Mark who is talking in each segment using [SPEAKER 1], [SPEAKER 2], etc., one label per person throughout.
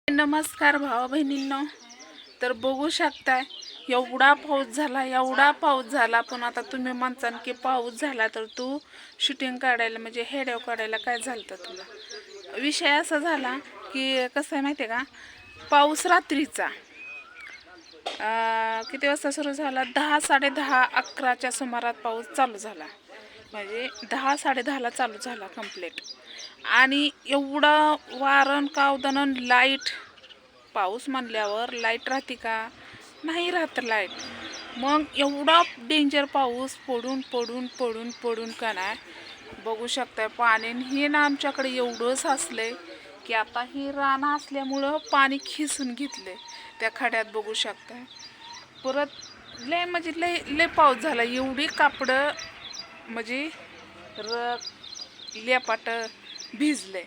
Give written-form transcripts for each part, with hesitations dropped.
[SPEAKER 1] नमस्कार भावा बहिणींनो. तर बघू शकताय एवढा पाऊस झाला पण आता तुम्ही म्हणसान की पाऊस झाला तर तू शूटिंग काढायला म्हणजे हेडव काढायला काय झालं तुला. विषय असा झाला की कसं आहे माहिती आहे का, पाऊस रात्रीचा किती वाजता सुरू झाला, 10 10:30 11च्या सुमारात पाऊस चालू झाला. म्हणजे 10 10:30ला चालू झाला कंप्लीट. आणि एवढा वारण कावदानं लाईट, पाऊस म्हणल्यावर लाईट राहते का, नाही राहत लाईट. मग एवढा डेंजर पाऊस पडून पडून पडून पडून का नाही बघू शकताय. पाणी हे ना आमच्याकडे एवढं साचलंय की आता ही रान असल्यामुळं पाणी खिसून घेतले त्या खड्यात बघू शकताय. परत लय म्हणजे लय लय पाऊस झाला, एवढी कापडं म्हणजे लेपाट भिजले.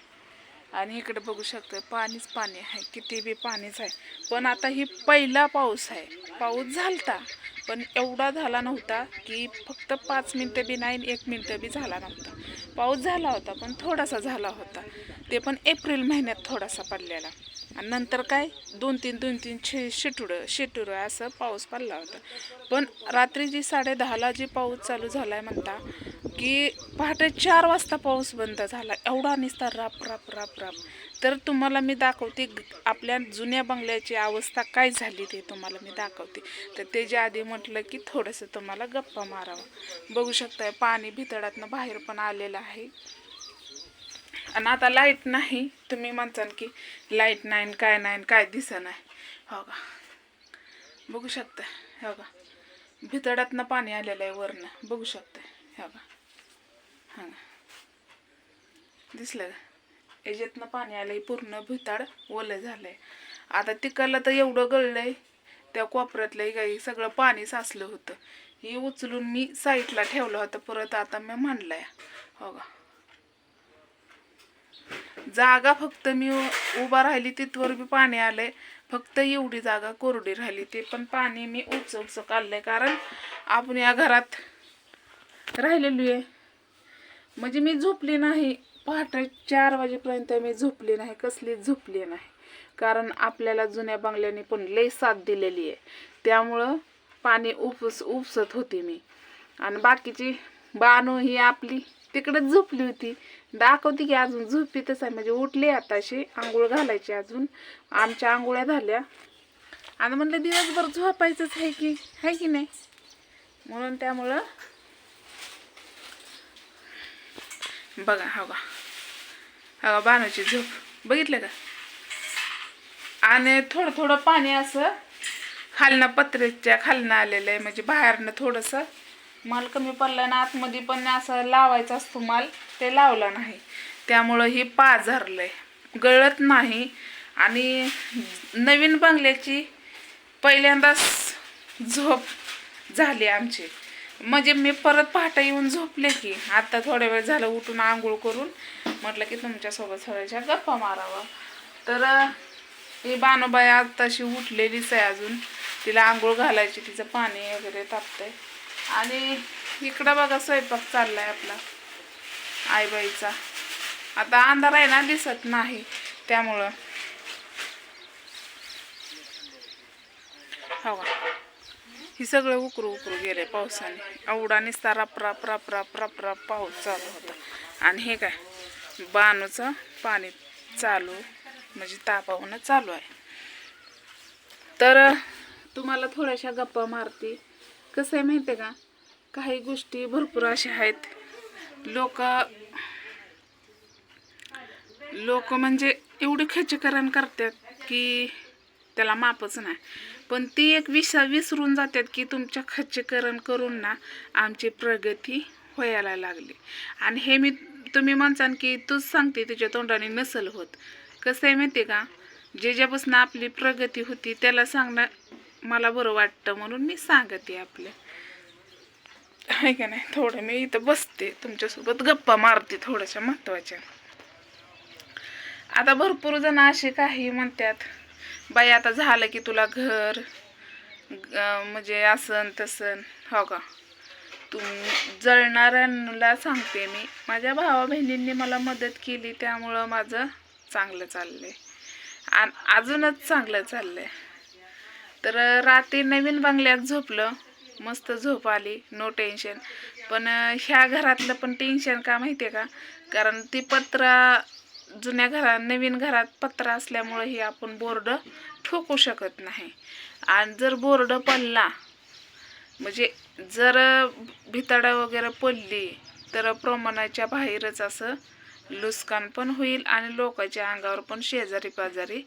[SPEAKER 1] आणि इकडे बघू शकतो पाणीच पाणी आहे, किती बी पाणीच आहे. पण आता ही पहिला पाऊस आहे. पाऊस झालता पण एवढा झाला नव्हता की फक्त 5 मिनटं बी नाही, 1 मिनटं बी झाला नव्हता. पाऊस झाला होता पण थोडासा झाला होता, ते पण एप्रिल महिन्यात थोडासा पडलेला. आणि नंतर काय 2-3 शिटुरं असं पाऊस पडला होता. पण रात्री जी 10:30ला जी पाऊस चालू झाला आहे म्हणता की पहाटे 4 वाजता पाऊस बंद झाला. एवढा नुसता राप राप राप राप. तर तुम्हाला मी दाखवते आपल्या जुन्या बंगल्याची अवस्था काय झाली ते तुम्हाला मी दाखवते. तर त्याच्या आधी म्हटलं की थोडंसं तुम्हाला गप्पा मारावं. बघू शकताय पाणी भितडातनं बाहेर पण आलेलं आहे. आणि आता लाईट नाही. तुम्ही म्हणताल की लाईट नाही काय दिसत नाही. हो का, बघू शकता. हो का, भितडातनं पाणी आलेलं आहे वरनं, बघू शकता. हो का, हां दिसलं का, याच्यातनं पाणी आलंय, पूर्ण भिताड ओलं झालंय. आता तिकडलं तर एवढं गळलंय, त्या कोपऱ्यातलं काही सगळं पाणी साचलं होतं. हे उचलून मी साईडला ठेवलं होतं, परत आता मी म्हणलंय. हो का, जागा फक्त मी उभा राहिली तिथवर बी पाणी आलंय. फक्त एवढी जागा कोरडी राहिली, ते पण पाणी मी उच काढलंय. कारण आपण या घरात राहिलेली आहे. म्हणजे मी झोपली नाही, पहाटे 4 वाजेपर्यंत मी झोपली नाही, कसलीच झोपली नाही. कारण आपल्याला जुन्या बंगल्याने पण लई साथ दिलेली आहे, त्यामुळं पाणी उपसत होती मी. आणि बाकीची बानू ही आपली तिकडेच झोपली होती. दाखवते की अजून झोपीतच आहे, म्हणजे उठली आताशी. आंघोळ घालायची अजून, आमच्या आंघोळ्या झाल्या. आणि म्हणलं दिवसभर झोपायचंच आहे की नाही, म्हणून त्यामुळं बघा. हवा बानूची झोप बघितलं का. आणि थोडं पाणी असं खालनं पत्र्याच्या खालनं आलेलं आहे, म्हणजे बाहेरनं थोडंसं माल कमी पडला ना, आतमध्ये पण असं लावायचा असतो माल, ते लावला नाही. त्यामुळं हे पाझरलंय, गळत नाही. आणि नवीन बंगल्याची पहिल्यांदाच झोप झाली आमची. म्हणजे मी परत पहाटे येऊन झोपले की आता थोड्या वेळ झालं उठून आंघोळ करून म्हटलं की तुमच्यासोबत थोड्याशा गप्पा मारावा. तर ही बानूबाई आताशी उठलेलीच आहे अजून, तिला आंघोळ घालायची, तिचं पाणी वगैरे तापतंय. आणि इकडं बघा स्वयंपाक चाललाय आपला आईबाईचा. आता अंधार आहे ना, दिसत नाही, त्यामुळं हवा ही सगळं उकरू गेले पावसाने. एवढा नुसता रप रप रप रप रप रप पाऊस चालू होता. आणि हे काय बानूचं पाणी चालू म्हणजे तापावणं चालू आहे. तर तुम्हाला थोड्याशा गप्पा मारते. कसं आहे माहिती आहे का, काही गोष्टी भरपूर अशा आहेत, लोक म्हणजे एवढी खच्चीकरण करतात की त्याला मापच नाही. पण ती एक विसरून जातात की तुमच्या खच्चीकरण करून ना आमची प्रगती व्हायला लागली. आणि हे तुम्ही म्हणसान की तूच सांगते तुझ्या तोंडाने नसल होत. कसं आहे माहिती आहे का, ज्यापासून आपली प्रगती होती त्याला सांगणं मला बरं वाटतं, म्हणून मी सांगते आपले आहे का नाही. थोडं मी इथं बसते तुमच्यासोबत गप्पा मारते थोड्याशा महत्त्वाच्या. आता भरपूर जण असे काही म्हणतात, बाई आता झालं की तुला घर म्हणजे असन तसन. हो का, जळणाऱ्यांना सांगते मी, माझ्या भावा बहिणींनी मला मदत केली त्यामुळं माझं चांगलं चाललंय. आणि अजूनच चांगलं चाललंय. तर रात्री नवीन बंगल्यात झोपलं, मस्त झोप आली, नो टेन्शन. पण ह्या घरातलं पण टेन्शन का माहिती आहे का, कारण ती पत्रा जुन्या घरात नवीन घरात पत्रा असल्यामुळे ही आपण बोर्ड ठोकू शकत नाही. आणि जर बोर्ड पडला म्हणजे जर भितडं वगैरे पडली तर प्रमाणाच्या बाहेरच असं नुकसान पण होईल आणि लोकांच्या अंगावर पण शेजारी पाजारी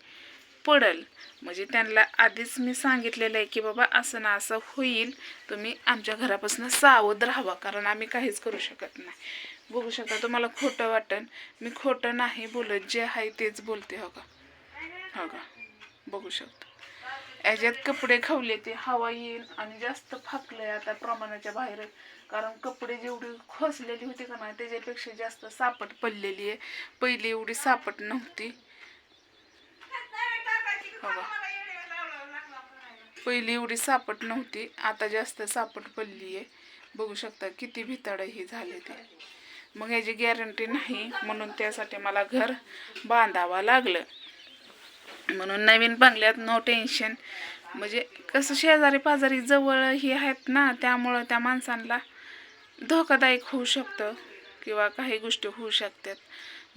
[SPEAKER 1] पडल. म्हणजे त्यांना आधीच मी सांगितलेलं आहे की बाबा असं ना असं होईल, तुम्ही आमच्या घरापासून सावध राहावा, कारण आम्ही काहीच करू शकत नाही. बघू शकता, तुम्हाला खोटं वाटेल, मी खोटं नाही बोलत, जे आहे तेच बोलते. हो का, हो का, बघू शकता. याच्यात कपडे खवले ते हवा येईल आणि जास्त फाकलंय आता प्रमाणाच्या बाहेर, कारण कपडे जेवढी खोसलेली होती का नाही त्याच्यापेक्षा जास्त सापट पडलेली आहे. पहिली एवढी सापट नव्हती. पहिली एवढी सापट नव्हती, आता जास्त सापट पडली आहे. बघू शकता किती भिताड ही झाले ते. मग याची गॅरंटी नाही, म्हणून त्यासाठी मला घर बांधावं लागलं. म्हणून नवीन बंगल्यात नो टेन्शन. म्हणजे कसं शेजारी पाजारी जवळ ही आहेत ना, त्यामुळं त्या माणसांना धोकादायक होऊ शकतं किंवा काही गोष्टी होऊ शकतात.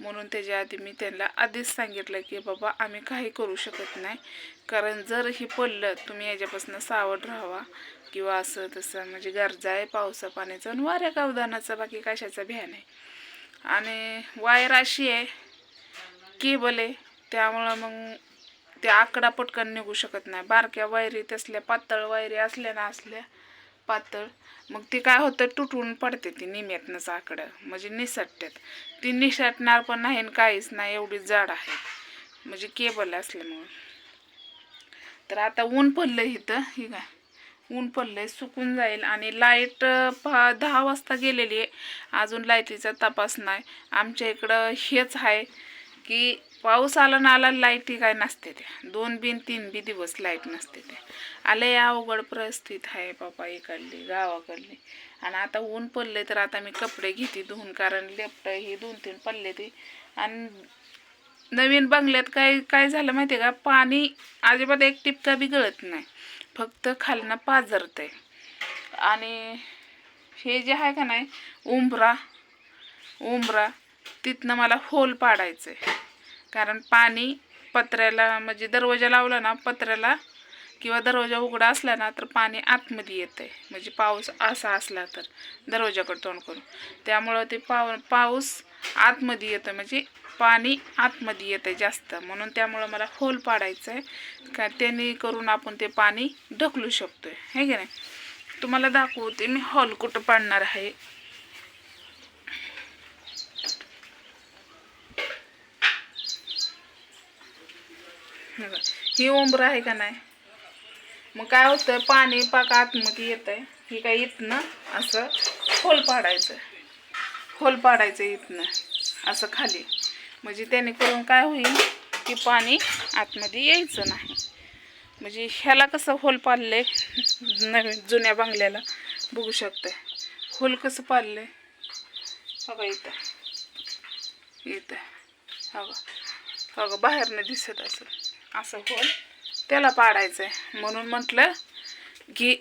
[SPEAKER 1] म्हणून त्याच्या आधी मी त्यांना आधीच सांगितलं की बाबा आम्ही काही करू शकत नाही, कारण जर ही पडलं तुम्ही याच्यापासून सावध राहावा किंवा असं तसं. म्हणजे गरजा आहे पावसा पाण्याचं आणि वाऱ्या कावदानाचं, बाकी कशाचा भ्या नाही. आणि वायर अशी आहे, केबल आहे, त्यामुळं मग ते आकडा पटकन निघू शकत नाही. बारक्या वायरी तसल्या पातळ वायरी असल्या पातळ, मग ते काय होतं, तुटून पडते ती निम्यातनंच आकडं, म्हणजे निसटतात. ती निसटणार पण नाही आणि काहीच नाही, एवढी जाड आहे म्हणजे केबल असल्यामुळं. तर आता ऊन पडलं इथं, ही काय ऊन पडलंय, सुकून जाईल. आणि लाईट 10 वाजता गेलेली आहे, अजून लाईटीचा तपास नाही. आमच्या इकडं हेच आहे की पाऊस आला ना आला लाईटी काय नसते त्या, 2 बी 3 बी दिवस लाईट नसते त्या. आले अवघड परिस्थिती आहे बाबा इकडली गावाकडली. आणि आता ऊन पडले तर आता मी कपडे घेते धुवून, कारण लेपट ही 2-3 पडले ते. आणि नवीन बंगल्यात काय काय झालं माहिती आहे का, पाणी अजिबात एक टिपका बी गळत नाही, फक्त खालनं पाझरतंय. आणि हे जे आहे का नाही उंबरा तिथनं मला होल पाडायचं आहे, कारण पाणी पत्र्याला म्हणजे दरवाजा लावला ना पत्र्याला किंवा दरवाजा उघडा असला ना तर पाणी आतमध्ये येतंय. म्हणजे पाऊस असा असला तर दरवाजाकडे तोंड करून, त्यामुळं ते पाऊस आतमध्ये येतं, म्हणजे पाणी आतमध्ये येतं जास्त, म्हणून त्यामुळं मला होल पाडायचं आहे का, त्याने करून आपण ते पाणी ढकलू शकतोय, है की नाही. तुम्हाला दाखवते मी हॉल कुठं पाडणार आहे. ही उंबरं आहे का नाही, मग काय होतं पाणी पाक आतमध्ये येत आहे. ही काय इथनं असं खोल पाडायचं इथनं असं खाली, म्हणजे त्याने करून काय होईल की पाणी आतमध्ये यायचं नाही. म्हणजे ह्याला कसं होल पाडले नवीन जुन्या बंगल्याला, बघू शकताय होल कसं पाडले. बघा इथं बघा बाहेरनं दिसत असं होल त्याला पाडायचं आहे. म्हणून म्हटलं की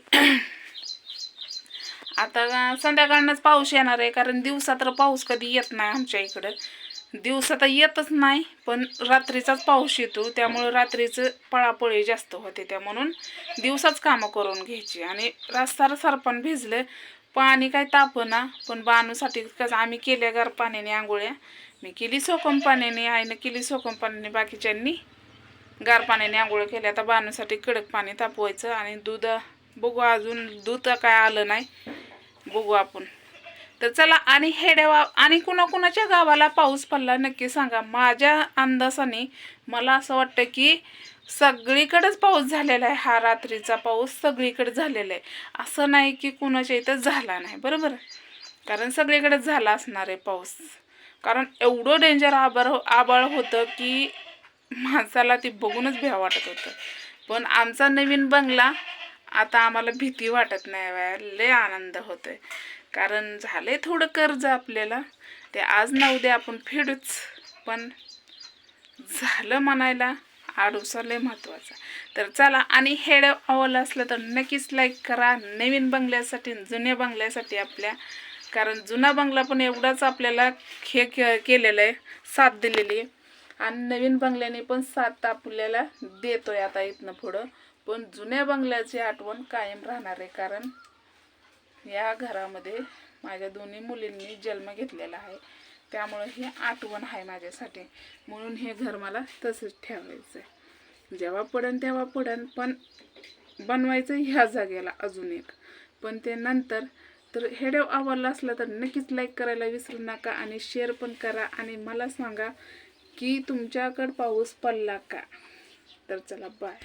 [SPEAKER 1] आता संध्याकाळनंच पाऊस येणार आहे, कारण दिवसा तर पाऊस कधी येत नाही आमच्या इकडं. दिवसा तर येतच नाही, पण रात्रीचाच पाऊस येतो, त्यामुळं रात्रीचं पळापळी जास्त होते. त्या म्हणून दिवसाच कामं करून घ्यायची. आणि रस्ता सरपण भिजलं, पाणी काय तापना, पण बाणूसाठी कसं आम्ही केल्या गार पाण्याने आंघोळ्या. मी केली सोकम पाण्याने, आईनं केली सोकम पाण्याने, बाकीच्यांनी गार पाण्याने आंघोळ केल्या. आता बाणूसाठी कडक पाणी तापवायचं. आणि दूध बघू, अजून दूध काय आलं नाही, बघू आपण. तर चला, आणि आणि कुणाकुणाच्या गावाला पाऊस पडला नक्की सांगा. माझ्या अंदाजाने मला असं वाटतं की सगळीकडेच पाऊस झालेला आहे. हा रात्रीचा पाऊस सगळीकडे झालेला आहे, असं नाही की कुणाच्या इथं झाला नाही, बरोबर. कारण सगळीकडेच झाला असणार आहे पाऊस, कारण एवढं डेंजर आबाळ होतं की माणसाला ती बघूनच भ्या वाटत होतं. पण आमचा नवीन बंगला आता आम्हाला भीती वाटत नाही, लय आनंद होतोय, कारण झालंय थोडं कर्ज आपल्याला, ते आज ना उद्या आपण फेडूच. पण झालं म्हणायला आडूसा लय महत्त्वाचा. तर चला, आणि हेड आवडलं असलं तर नक्कीच लाईक करा नवीन बंगल्यासाठी, जुन्या बंगल्यासाठी आपल्या. कारण जुना बंगला पण एवढाच आपल्याला केलेलं आहे, साथ दिलेली आहे. आणि नवीन बंगल्याने पण साथ आपल्याला देतोय आता इथनं पुढं. पण जुन्या बंगल्याची आठवण कायम राहणार आहे. कारण या घरामध्ये माझ्या दोन्ही मुलींनी जन्म घेतलेला आहे, त्यामुळं ही आठवण आहे माझ्यासाठी. म्हणून हे घर मला तसंच ठेवायचं आहे. जेव्हा पडन तेव्हा पडन, पण बनवायचं ह्या जागेला अजून एक. पण ते नंतर. तर व्हिडिओ आवडला असला तर नक्कीच लाईक करायला विसरू नका आणि शेअर पण करा. आणि मला सांगा की तुमच्याकडं पाऊस पडला का. तर चला, बाय.